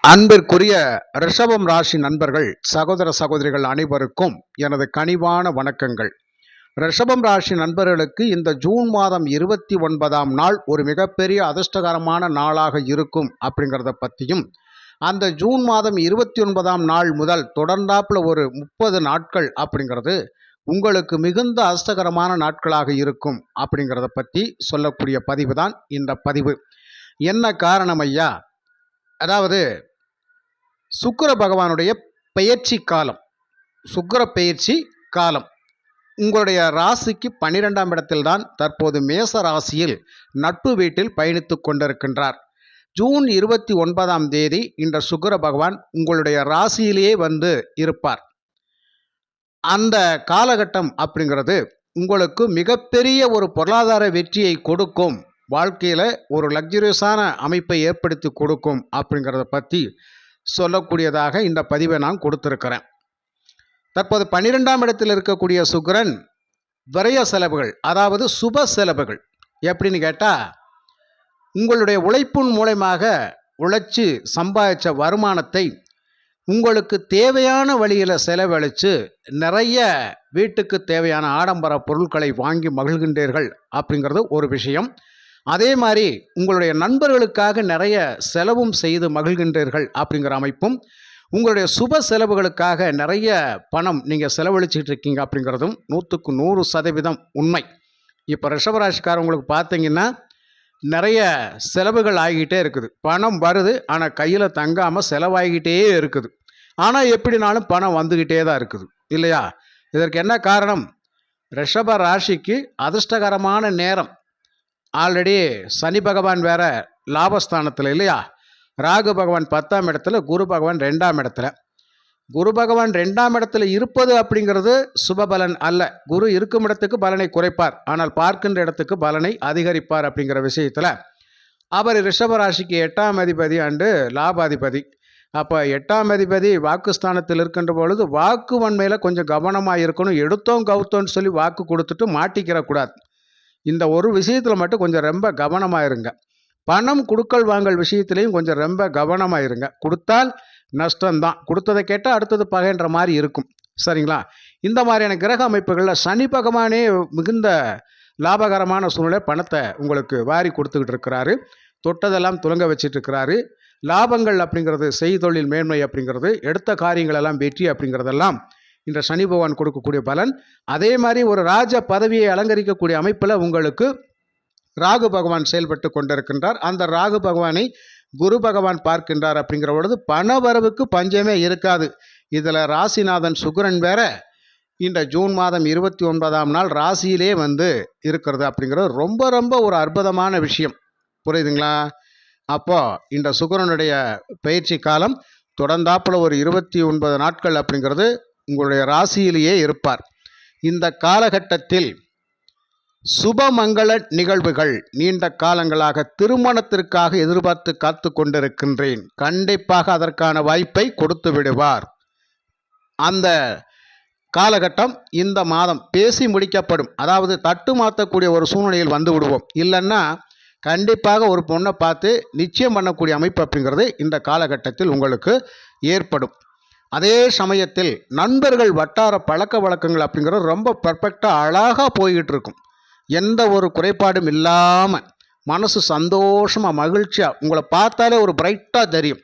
அன்பிற்குரிய ரிஷபம் ராசி நண்பர்கள், சகோதர சகோதரிகள் அனைவருக்கும் எனது கனிவான வணக்கங்கள். ரிஷபம் ராசி நண்பர்களுக்கு இந்த ஜூன் மாதம் 29ஆம் நாள் ஒரு மிகப்பெரிய அதிர்ஷ்டகரமான நாளாக இருக்கும் அப்படிங்கிறத பற்றியும், அந்த ஜூன் மாதம் 29ஆம் நாள் முதல் தொடர்ந்தாப்புல ஒரு 30 நாட்கள் அப்படிங்கிறது உங்களுக்கு மிகுந்த அதிர்ஷ்டகரமான நாட்களாக இருக்கும் அப்படிங்கிறத பற்றி சொல்லக்கூடிய பதிவு தான் இந்த பதிவு. என்ன காரணம் ஐயா? அதாவது சுக்கிர பகவானுடைய பெயர்ச்சி காலம், சுக்கிர பெயர்ச்சி காலம் உங்களுடைய ராசிக்கு 12ஆம் இடத்தில்தான் தற்போது மேச ராசியில் நட்பு வீட்டில் பயணித்து கொண்டிருக்கின்றார். ஜூன் 29ஆம் தேதி இந்த சுக்கிர பகவான் உங்களுடைய ராசியிலேயே வந்து இருப்பார். அந்த காலகட்டம் அப்படிங்கிறது உங்களுக்கு மிகப்பெரிய ஒரு பொருளாதார வெற்றியை கொடுக்கும், வாழ்க்கையில் ஒரு லக்ஸரியஸான அமைப்பை ஏற்படுத்தி கொடுக்கும் அப்படிங்கிறத பற்றி சொல்லக்கூடியதாக இந்த பதிவை நான் கொடுத்துருக்கிறேன். தற்போது 12ஆம் இடத்தில் இருக்கக்கூடிய சுக்கிரன் விரய செலவுகள், அதாவது சுப செலவுகள் எப்படின்னு கேட்டால், உங்களுடைய உழைப்பின் மூலமாக உழைச்சி சம்பாதிச்ச வருமானத்தை உங்களுக்கு தேவையான வழியில் செலவழித்து நிறைய வீட்டுக்கு தேவையான ஆடம்பர பொருட்களை வாங்கி மகிழ்கின்றீர்கள் அப்படிங்கிறது ஒரு விஷயம். அதே மாதிரி உங்களுடைய நண்பர்களுக்காக நிறைய செலவும் செய்து மகிழ்கின்றீர்கள் அப்படிங்கிற அமைப்பும், உங்களுடைய சுப செலவுகளுக்காக நிறைய பணம் நீங்கள் செலவழிச்சிட்டு இருக்கீங்க அப்படிங்கிறதும் 100க்கு 100% உண்மை. இப்போ ரிஷபராசிக்காரவங்களுக்கு பார்த்தீங்கன்னா நிறைய செலவுகள் ஆகிக்கிட்டே இருக்குது. பணம் வருது, ஆனால் கையில் தங்காமல் செலவாகிக்கிட்டே இருக்குது. ஆனால் எப்படினாலும் பணம் வந்துக்கிட்டே தான் இருக்குது இல்லையா? இதற்கு என்ன காரணம்? ரிஷப ராசிக்கு அதிர்ஷ்டகரமான நேரம். ஆல்ரெடி சனி பகவான் வேற லாபஸ்தானத்தில் இல்லையா? ராகு பகவான் 10ஆம் இடத்துல, குரு பகவான் 2ஆம் இடத்துல. குரு பகவான் 2ஆம் இடத்துல இருப்பது அப்படிங்கிறது சுபபலன் அல்ல. குரு இருக்கும் இடத்துக்கு பலனை குறைப்பார், ஆனால் பார்க்கின்ற இடத்துக்கு பலனை அதிகரிப்பார். அப்படிங்கிற விஷயத்தில் அவர் ரிஷபராசிக்கு 8ஆம் அதிபதி அண்டு லாபாதிபதி. அப்போ 8ஆம் அதிபதி வாக்குஸ்தானத்தில் இருக்கின்ற பொழுது வாக்கு வன்மையில் கொஞ்சம் கவனமாக இருக்கணும். எடுத்தோம் கவுத்தோன்னு சொல்லி வாக்கு கொடுத்துட்டு மாட்டிக்கிற கூடாது. இந்த ஒரு விஷயத்தில் மட்டும் கொஞ்சம் ரொம்ப கவனமாக இருங்க. பணம் கொடுக்கல் வாங்கல் விஷயத்துலையும் கொஞ்சம் ரொம்ப கவனமாக இருங்க. கொடுத்தால் நஷ்டம்தான், கொடுத்ததை கேட்டால் அடுத்தது பகைன்ற மாதிரி இருக்கும். சரிங்களா? இந்த மாதிரியான கிரக அமைப்புகளில் சனி பகவானே மிகுந்த லாபகரமான சூழ்நிலை பணத்தை உங்களுக்கு வாரி கொடுத்துக்கிட்டு இருக்கிறாரு. தொட்டதெல்லாம் துலங்க வச்சிட்டு இருக்கிறாரு. லாபங்கள் அப்படிங்கிறது, செய்தொழில் மேன்மை அப்படிங்கிறது, எடுத்த காரியங்களெல்லாம் வெற்றி அப்படிங்கிறதெல்லாம் இந்த சனி பகவான் கொடுக்கக்கூடிய பலன். அதே மாதிரி ஒரு ராஜ பதவியை அலங்கரிக்கக்கூடிய அமைப்பில் உங்களுக்கு ராகு பகவான் செயல்பட்டு கொண்டிருக்கின்றார். அந்த ராகு பகவானை குரு பகவான் பார்க்கின்றார். அப்படிங்கிற பொழுது பண வரவுக்கு பஞ்சமே இருக்காது. இதில் ராசிநாதன் சுக்கிரன் வேற இந்த ஜூன் மாதம் 29ஆம் நாள் ராசியிலே வந்து இருக்கிறது அப்படிங்கிறது ரொம்ப ரொம்ப ஒரு அற்புதமான விஷயம். புரியுதுங்களா? அப்போ இந்த சுக்கிரனுடைய பயிற்சி காலம் தொடர்ந்தாப்புல ஒரு 29 நாட்கள் அப்படிங்கிறது உங்களுடைய ராசியிலேயே இருப்பார். இந்த காலகட்டத்தில் சுபமங்கள நிகழ்வுகள், நீண்ட காலங்களாக திருமணத்திற்காக எதிர்பார்த்து காத்து கொண்டிருக்கின்றேன், கண்டிப்பாக அதற்கான வாய்ப்பை கொடுத்து விடுவார். அந்த காலகட்டம் இந்த மாதம் பேசி முடிக்கப்படும். அதாவது தட்டு மாற்றக்கூடிய ஒரு சூழ்நிலையில் வந்து விடுவோம். இல்லைன்னா கண்டிப்பாக ஒரு பொண்ணை பார்த்து நிச்சயம் பண்ணக்கூடிய அமைப்பு அப்படிங்கிறது இந்த காலகட்டத்தில் உங்களுக்கு ஏற்படும். அதே சமயத்தில் நண்பர்கள் வட்டார பழக்க வழக்கங்கள் அப்படிங்கிறது ரொம்ப பர்ஃபெக்டாக அழகாக போய்கிட்டு இருக்கும். எந்த ஒரு குறைபாடும் இல்லாமல் மனசு சந்தோஷமாக மகிழ்ச்சியாக, உங்களை பார்த்தாலே ஒரு பிரைட்டாக தெரியும்.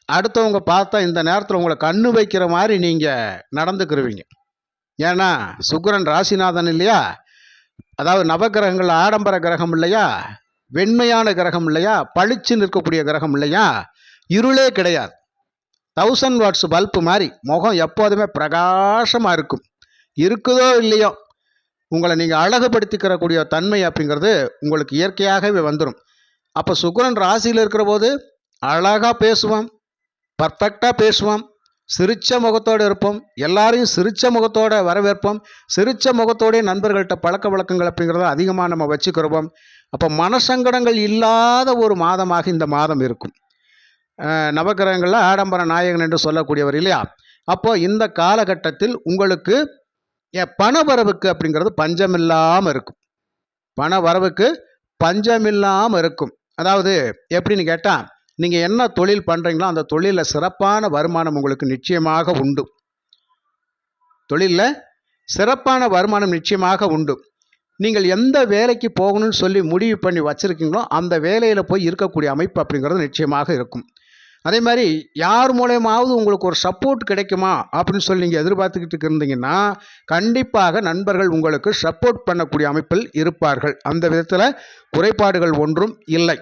அடுத்தவங்க பார்த்தா இந்த நேரத்தில் உங்களை கண்ணு வைக்கிற மாதிரி நீங்கள் நடந்துக்கிருவீங்க. ஏன்னா சுக்கிரன் ராசிநாதன் இல்லையா? அதாவது நவகிரகங்கள் ஆடம்பர கிரகம் இல்லையா? வெண்மையான கிரகம் இல்லையா? பளிச்சு நிற்கக்கூடிய கிரகம் இல்லையா? இருளே கிடையாது. 1000 வாட்ஸ் பல்பு மாதிரி முகம் எப்போதுமே பிரகாசமாக இருக்கும். இருக்குதோ இல்லையோ உங்களை நீங்கள் அழகுபடுத்திக்கிறக்கூடிய தன்மை அப்படிங்கிறது உங்களுக்கு இயற்கையாகவே வந்துடும். அப்போ சுக்கிரன் ராசியில் இருக்கிற போது அழகாக பேசுவோம், பர்ஃபெக்டாக பேசுவோம், சிரிச்ச முகத்தோடு இருப்போம், எல்லாரையும் சிரிச்ச முகத்தோடு வரவேற்போம், சிரிச்ச முகத்தோடைய நண்பர்கள்ட்ட பழக்க வழக்கங்கள் அப்படிங்கிறத அதிகமாக நம்ம வச்சுக்கிறோம். அப்போ மனசங்கடங்கள் இல்லாத ஒரு மாதமாக இந்த மாதம் இருக்கும். நவகிரகங்களில் ஆடம்பர நாயகன் என்று சொல்லக்கூடியவர் இல்லையா? அப்போது இந்த காலகட்டத்தில் உங்களுக்கு பண வரவுக்கு அப்படிங்கிறது பஞ்சமில்லாமல் இருக்கும். பண வரவுக்கு பஞ்சமில்லாமல் இருக்கும். அதாவது எப்படின்னு கேட்டால், நீங்கள் என்ன தொழில் பண்ணுறீங்களோ அந்த தொழிலில் சிறப்பான வருமானம் உங்களுக்கு நிச்சயமாக உண்டு. தொழிலில் சிறப்பான வருமானம் நிச்சயமாக உண்டு. நீங்கள் எந்த வேலைக்கு போகணும்னு சொல்லி முடிவு பண்ணி வச்சுருக்கீங்களோ அந்த வேலையில் போய் இருக்கக்கூடிய அமைப்பு அப்படிங்கிறது நிச்சயமாக இருக்கும். அதே மாதிரி யார் மூலயமாவது உங்களுக்கு ஒரு சப்போர்ட் கிடைக்குமா அப்படின்னு சொல்லி நீங்கள் எதிர்பார்த்துக்கிட்டு இருந்தீங்கன்னா கண்டிப்பாக நண்பர்கள் உங்களுக்கு சப்போர்ட் பண்ணக்கூடிய அமைப்பில் இருப்பார்கள். அந்த விதத்தில் குறைபாடுகள் ஒன்றும் இல்லை.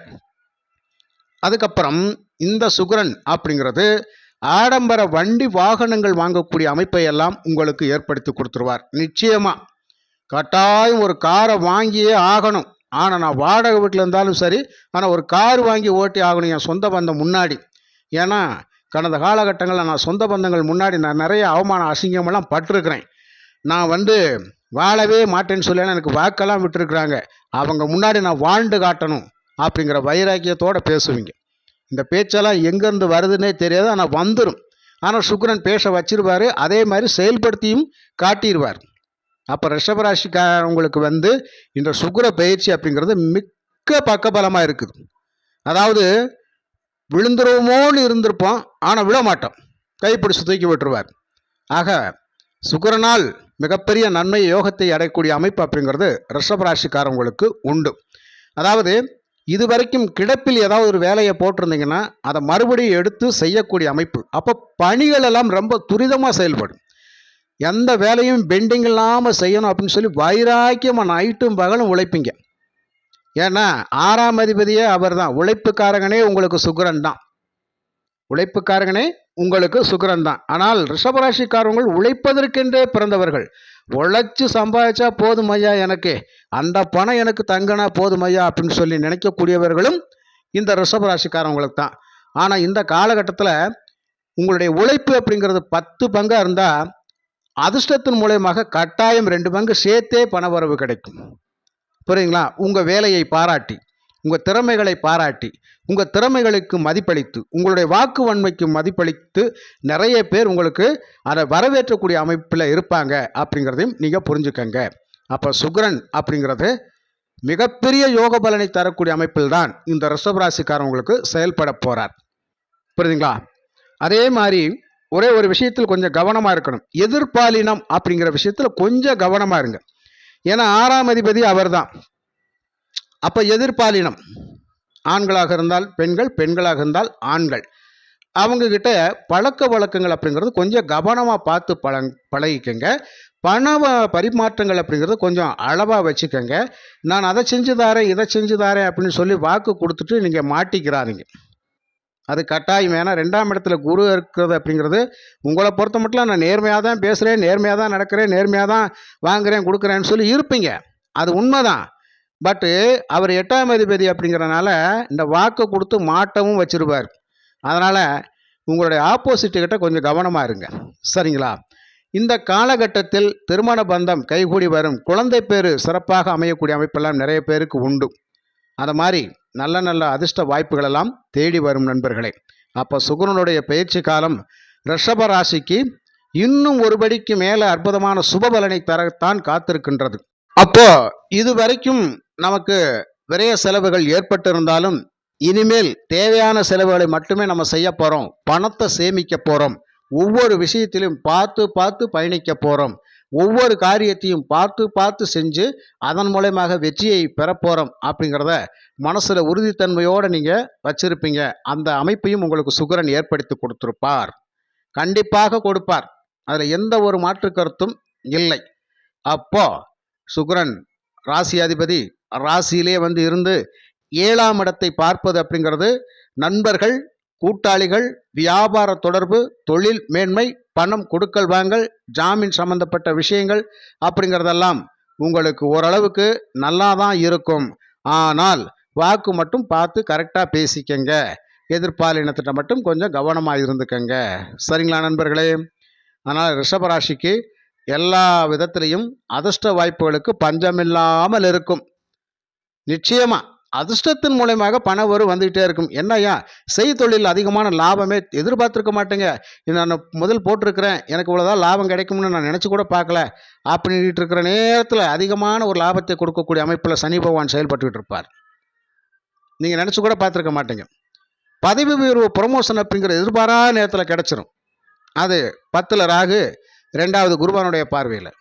அதுக்கப்புறம் இந்த சுக்கிரன் அப்படிங்கிறது ஆடம்பர வண்டி வாகனங்கள் வாங்கக்கூடிய அமைப்பை எல்லாம் உங்களுக்கு ஏற்படுத்தி கொடுத்துருவார். நிச்சயமாக கட்டாயம் ஒரு காரை வாங்கியே ஆகணும். ஆனால் நான் வாடகை வீட்டில் இருந்தாலும் சரி, ஆனால் ஒரு கார் வாங்கி ஓட்டி ஆகணும் என் சொந்த பந்தம் முன்னாடி. ஏன்னா கடந்த காலகட்டங்களில் நான் சொந்த பந்தங்கள் முன்னாடி நான் நிறைய அவமான அசிங்கமெல்லாம் பட்டிருக்கிறேன். நான் வாழவே மாட்டேன்னு சொல்லி எனக்கு வாக்கெல்லாம் விட்டுருக்குறாங்க. அவங்க முன்னாடி நான் வாழ்ந்து காட்டணும் அப்படிங்கிற வைராக்கியத்தோடு பேசுவீங்க. இந்த பேச்செல்லாம் எங்கேருந்து வருதுன்னே தெரியாது, ஆனால் வந்துடும். ஆனால் சுக்கிரன் பேச வச்சிருவார், அதே மாதிரி செயல்படுத்தியும் காட்டிடுவார். அப்போ ரிஷபராசிக்காரங்களுக்கு இந்த சுக்கிர பயிற்சி அப்படிங்கிறது மிக்க பக்கபலமாக இருக்குது. அதாவது விழுந்துருவோமோன்னு இருந்திருப்போம், ஆனால் விழ மாட்டோம், கைப்பிடிச்சு தூக்கி விட்டுருவார். ஆக சுக்கிரனால் மிகப்பெரிய நன்மை யோகத்தை அடையக்கூடிய அமைப்பு அப்படிங்கிறது ரிஷபராசிக்காரங்களுக்கு உண்டு. அதாவது இதுவரைக்கும் கிடப்பில் ஏதாவது ஒரு வேலையை போட்டிருந்தீங்கன்னா அதை மறுபடியும் எடுத்து செய்யக்கூடிய அமைப்பு. அப்போ பணிகள் எல்லாம் ரொம்ப துரிதமாக செயல்படும். எந்த வேலையும் பெண்டிங் இல்லாமல் செய்யணும் அப்படின்னு சொல்லி வைராக்கியமாக நைட்டும் பகலும் உழைப்பீங்க. ஏன்னா 6ஆம் அதிபதியே அவர் தான். உழைப்புக்காரங்கனே உங்களுக்கு சுக்கிரன் தான். உழைப்புக்காரங்கனே உங்களுக்கு சுக்கிரன் தான். ஆனால் ரிஷபராசிக்காரங்கள் உழைப்பதற்கென்றே பிறந்தவர்கள். உழைச்சி சம்பாதிச்சா போதும் ஐயா, எனக்கு அந்த பணம் எனக்கு தங்கினா போதும் ஐயா அப்படின்னு சொல்லி நினைக்கக்கூடியவர்களும் இந்த ரிஷபராசிக்காரங்களுக்கு தான். ஆனால் இந்த காலகட்டத்தில் உங்களுடைய உழைப்பு அப்படிங்கிறது 10 பங்காக இருந்தால் அதிர்ஷ்டத்தின் மூலயமாக கட்டாயம் 2 பங்கு சேர்த்தே பணவரவு கிடைக்கும். புரியுங்களா? உங்கள் வேலையை பாராட்டி, உங்கள் திறமைகளை பாராட்டி, உங்கள் திறமைகளுக்கு மதிப்பளித்து, உங்களுடைய வாக்கு வன்மைக்கு மதிப்பளித்து நிறைய பேர் உங்களுக்கு அதை வரவேற்றக்கூடிய அமைப்பில் இருப்பாங்க அப்படிங்கிறதையும் நீங்கள் புரிஞ்சுக்கங்க. அப்போ சுக்கிரன் அப்படிங்கிறது மிகப்பெரிய யோக பலனை தரக்கூடிய அமைப்பில் தான் இந்த ரிஷபராசிக்காரங்களுக்கு செயல்பட போகிறார். புரியுதுங்களா? அதே மாதிரி ஒரே ஒரு விஷயத்தில் கொஞ்சம் கவனமாக இருக்கணும். எதிர்பாலினம் அப்படிங்கிற விஷயத்தில் கொஞ்சம் கவனமாக இருங்க. ஏன்னா 6ஆம் அதிபதி அவர் தான். அப்போ எதிர்பாலினம் ஆண்களாக இருந்தால் பெண்கள், பெண்களாக இருந்தால் ஆண்கள், அவங்கக்கிட்ட பழக்க வழக்கங்கள் அப்படிங்கிறது கொஞ்சம் கவனமாக பார்த்து பழகிக்கங்க. பண பரிமாற்றங்கள் அப்படிங்கிறது கொஞ்சம் அளவாக வச்சுக்கோங்க. நான் அதை செஞ்சு தாரேன், இதை செஞ்சு தாரேன் அப்படின்னு சொல்லி வாக்கு கொடுத்துட்டு நீங்கள் மாட்டிக்கிறாதீங்க. அது கட்டாயம். ஏன்னா 2ஆம் இடத்துல குரு இருக்கிறது அப்படிங்கிறது உங்களை பொறுத்த மட்டும் நான் நேர்மையாக தான் பேசுகிறேன், நேர்மையாக தான் நடக்கிறேன், நேர்மையாக தான் வாங்குகிறேன் கொடுக்குறேன்னு சொல்லி இருப்பீங்க. அது உண்மைதான். பட்டு அவர் 8ஆம் அதிபதி அப்படிங்கிறனால இந்த வாக்கை கொடுத்து மாட்டவும் வச்சிருவார். அதனால் உங்களுடைய ஆப்போசிட்டுக்கிட்ட கொஞ்சம் கவனமாக இருங்க. சரிங்களா? இந்த காலகட்டத்தில் திருமண பந்தம் கைகூடி வரும், குழந்தை பேர் சிறப்பாக அமையக்கூடிய அமைப்பெல்லாம் நிறைய பேருக்கு உண்டு. அது மாதிரி நல்ல நல்ல அதிர்ஷ்ட வாய்ப்புகளெல்லாம் தேடி வரும் நண்பர்களே. அப்போ சுக்கிரனுடைய பயிற்சி காலம் ரிஷப ராசிக்கு இன்னும் ஒருபடிக்கு மேலே அற்புதமான சுபபலனை தரத்தான் காத்திருக்கின்றது. அப்போ இதுவரைக்கும் நமக்கு விரைய செலவுகள் ஏற்பட்டிருந்தாலும் இனிமேல் தேவையான செலவுகளை மட்டுமே நம்ம செய்ய போகிறோம். பணத்தை சேமிக்க போகிறோம். ஒவ்வொரு விஷயத்திலும் பார்த்து பார்த்து பயணிக்க போகிறோம். ஒவ்வொரு காரியத்தையும் பார்த்து பார்த்து செஞ்சு அதன் மூலமாக வெற்றியை பெறப்போகிறோம் அப்படிங்கிறத மனசில் உறுதித்தன்மையோடு நீங்கள் வச்சிருப்பீங்க. அந்த அமைப்பையும் உங்களுக்கு சுக்கிரன் ஏற்படுத்தி கொடுத்துருப்பார். கண்டிப்பாக கொடுப்பார். அதில் எந்த ஒரு மாற்று கருத்தும் இல்லை. அப்போ சுக்கிரன் ராசியாதிபதி ராசியிலே இருந்து 7ஆம் இடத்தை பார்ப்பது அப்படிங்கிறது நண்பர்கள், கூட்டாளிகள், வியாபார தொடர்பு, தொழில் மேன்மை, பணம் கொடுக்கல் வாங்கல், ஜாமீன் சம்பந்தப்பட்ட விஷயங்கள் அப்படிங்கிறதெல்லாம் உங்களுக்கு ஓரளவுக்கு நல்லா தான் இருக்கும். ஆனால் வாக்கு மட்டும் பார்த்து கரெக்டாக பேசிக்கங்க. எதிர்பாலினத்திட்ட மட்டும் கொஞ்சம் கவனமாக இருந்துக்கங்க. சரிங்களா நண்பர்களே? அதனால் ரிஷபராசிக்கு எல்லா விதத்திலையும் அதிர்ஷ்ட வாய்ப்புகளுக்கு பஞ்சமில்லாமல் இருக்கும். நிச்சயமாக அதிர்ஷ்டத்தின் மூலமாக பண வரும் வந்துகிட்டே இருக்கும். என்னையா செய்தொழில் அதிகமான லாபமே எதிர்பார்த்துருக்க மாட்டேங்க. நான் முதல் போட்டிருக்கிறேன், எனக்கு இவ்வளோதான் லாபம் கிடைக்கும்னு நான் நினச்சி கூட பார்க்கல அப்படின்ட்டு இருக்கிற நேரத்தில் அதிகமான ஒரு லாபத்தை கொடுக்கக்கூடிய அமைப்பில் சனி பகவான் செயல்பட்டுக்கிட்டு இருப்பார். நீங்கள் நினச்சி கூட பார்த்துருக்க மாட்டீங்க. பதவி உயர்வு ப்ரொமோஷன் அப்படிங்கிற எதிர்பாராத நேரத்தில் கிடச்சிரும். அது 10ல் ராகு, 2வது குருவானுடைய பார்வையில்.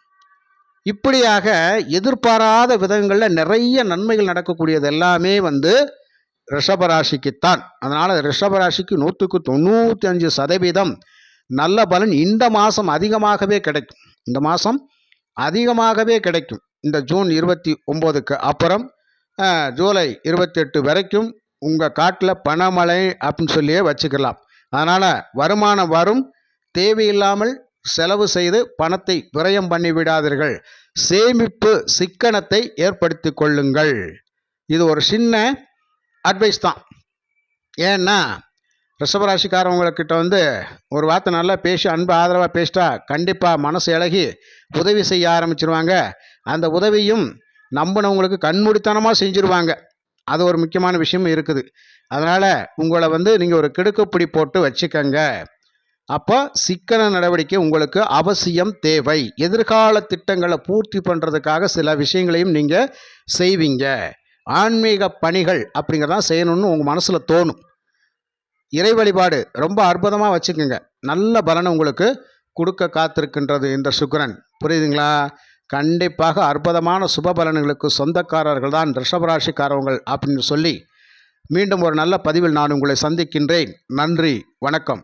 இப்படியாக எதிர்பாராத விதங்களில் நிறைய நன்மைகள் நடக்கக்கூடியது எல்லாமே ரிஷபராசிக்குத்தான். அதனால் ரிஷபராசிக்கு 100% நல்ல பலன் இந்த மாதம் அதிகமாகவே கிடைக்கும். இந்த மாதம் அதிகமாகவே கிடைக்கும். இந்த ஜூன் 29க்கு அப்புறம் ஜூலை 28 வரைக்கும் உங்கள் காட்டில் பணமழை அப்படின்னு சொல்லியே வச்சுக்கலாம். அதனால் வருமானம் வரும். தேவையில்லாமல் செலவு செய்து பணத்தை விரயம் பண்ணி விடாதீர்கள். சேமிப்பு சிக்கனத்தை ஏற்படுத்தி கொள்ளுங்கள். இது ஒரு சின்ன அட்வைஸ் தான். ஏன்னா ரிஷபராசிக்காரவங்கக்கிட்ட ஒரு வார்த்தை நல்லா பேசி அன்பு ஆதரவாக பேசிட்டா கண்டிப்பாக மனசு இழகி உதவி செய்ய ஆரம்பிச்சிருவாங்க. அந்த உதவியும் நம்பினவங்களுக்கு கண்மூடித்தனமாக செஞ்சுருவாங்க. அது ஒரு முக்கியமான விஷயம் இருக்குது. அதனால் உங்களை நீங்கள் ஒரு கிடுக்குப்பிடி போட்டு வச்சுக்கங்க. அப்போ சிக்கன நடவடிக்கை உங்களுக்கு அவசியம் தேவை. எதிர்கால திட்டங்களை பூர்த்தி பண்ணுறதுக்காக சில விஷயங்களையும் நீங்கள் செய்வீங்க. ஆன்மீக பணிகள் அப்படிங்கிறதான் செய்யணும்னு உங்கள் மனசில் தோணும். இறை வழிபாடு ரொம்ப அற்புதமாக வச்சுக்கோங்க. நல்ல பலனை உங்களுக்கு கொடுக்க காத்திருக்கின்றது இந்த சுக்கிரன். புரியுதுங்களா? கண்டிப்பாக அற்புதமான சுப பலன்களுக்கு சொந்தக்காரர்கள் தான் ரிஷபராசிக்காரவங்கள் அப்படின்னு சொல்லி மீண்டும் ஒரு நல்ல பதிவில் நான் உங்களை சந்திக்கின்றேன். நன்றி, வணக்கம்.